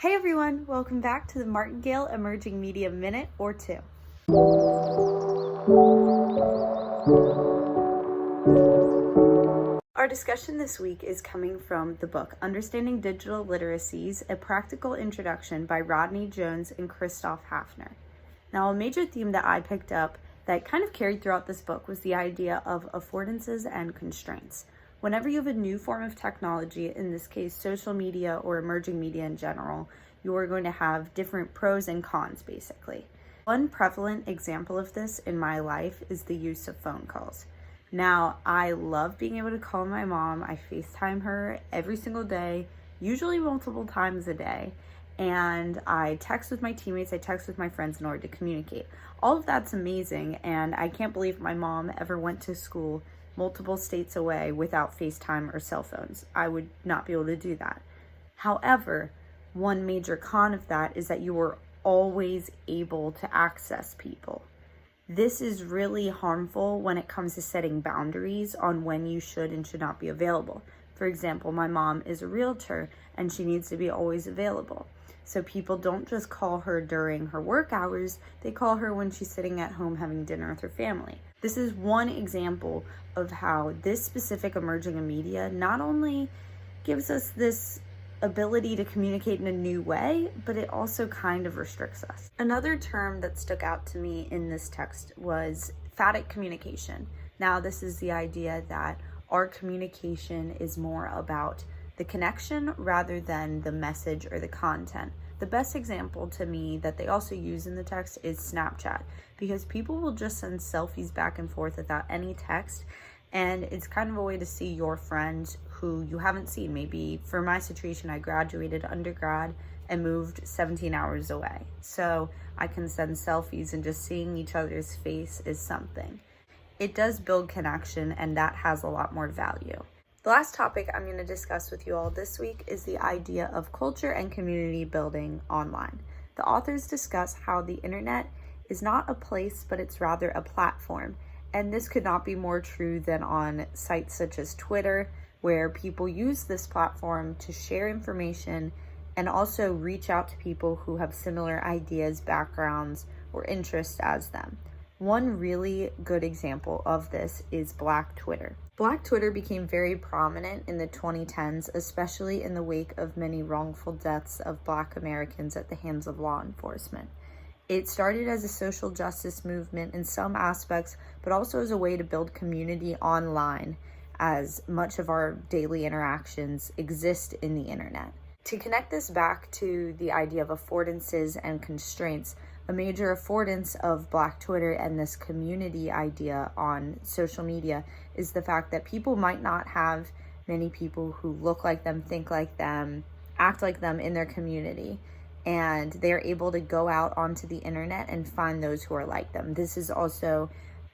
Hey everyone, welcome back to the Martingale Emerging Media Minute or Two. Our discussion this week is coming from the book Understanding Digital Literacies, A Practical Introduction by Rodney Jones and Christoph Hafner. Now, a major theme that I picked up that kind of carried throughout this book was the idea of affordances and constraints. Whenever you have a new form of technology, in this case social media or emerging media in general, you're going to have different pros and cons basically. One prevalent example of this in my life is the use of phone calls. Now, I love being able to call my mom. I FaceTime her every single day, usually multiple times a day. And I text with my teammates, I text with my friends in order to communicate. All of that's amazing, and I can't believe my mom ever went to school multiple states away without FaceTime or cell phones. I would not be able to do that. However, one major con of that is that you are always able to access people. This is really harmful when it comes to setting boundaries on when you should and should not be available. For example, my mom is a realtor and she needs to be always available. So people don't just call her during her work hours, they call her when she's sitting at home having dinner with her family. This is one example of how this specific emerging media not only gives us this ability to communicate in a new way, but it also kind of restricts us. Another term that stuck out to me in this text was phatic communication. Now, this is the idea that our communication is more about the connection rather than the message or the content. The best example to me that they also use in the text is Snapchat, because people will just send selfies back and forth without any text, and it's kind of a way to see your friends who you haven't seen. Maybe for my situation, I graduated undergrad and moved 17 hours away. So I can send selfies, and just seeing each other's face is something. It does build connection, and that has a lot more value. The last topic I'm going to discuss with you all this week is the idea of culture and community building online. The authors discuss how the internet is not a place, but it's rather a platform. And this could not be more true than on sites such as Twitter, where people use this platform to share information and also reach out to people who have similar ideas, backgrounds, or interests as them. One really good example of this is Black Twitter. Black Twitter became very prominent in the 2010s, especially in the wake of many wrongful deaths of Black Americans at the hands of law enforcement. It started as a social justice movement in some aspects, but also as a way to build community online, as much of our daily interactions exist in the internet. To connect this back to the idea of affordances and constraints, a major affordance of Black Twitter and this community idea on social media is the fact that people might not have many people who look like them, think like them, act like them in their community. And they're able to go out onto the internet and find those who are like them. This is also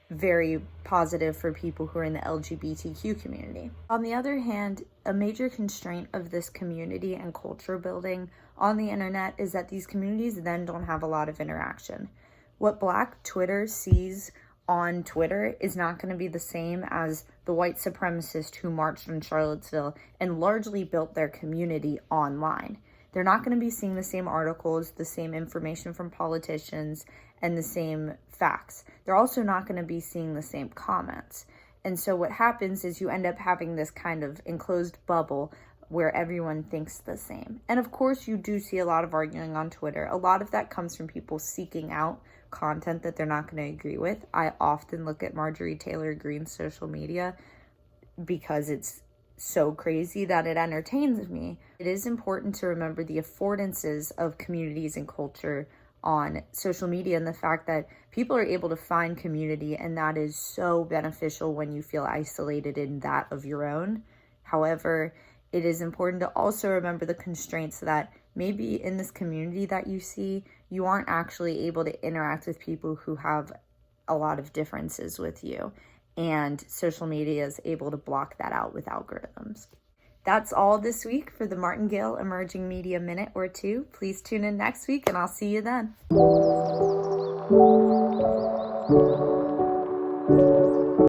very positive for people who are in the LGBTQ community. On the other hand, a major constraint of this community and culture building on the internet is that these communities then don't have a lot of interaction. What Black Twitter sees on Twitter is not going to be the same as the white supremacist who marched in Charlottesville and largely built their community online. They're not going to be seeing the same articles, the same information from politicians, and the same facts. They're also not going to be seeing the same comments. And so what happens is you end up having this kind of enclosed bubble where everyone thinks the same. And of course, you do see a lot of arguing on Twitter. A lot of that comes from people seeking out content that they're not going to agree with. I often look at Marjorie Taylor Greene's social media because it's so crazy that it entertains me. It is important to remember the affordances of communities and culture on social media and the fact that people are able to find community, and that is so beneficial when you feel isolated in that of your own. However, it is important to also remember the constraints that maybe in this community that you see, you aren't actually able to interact with people who have a lot of differences with you. And social media is able to block that out with algorithms. That's all this week for the Martingale Emerging Media Minute or Two. Please tune in next week, and I'll see you then.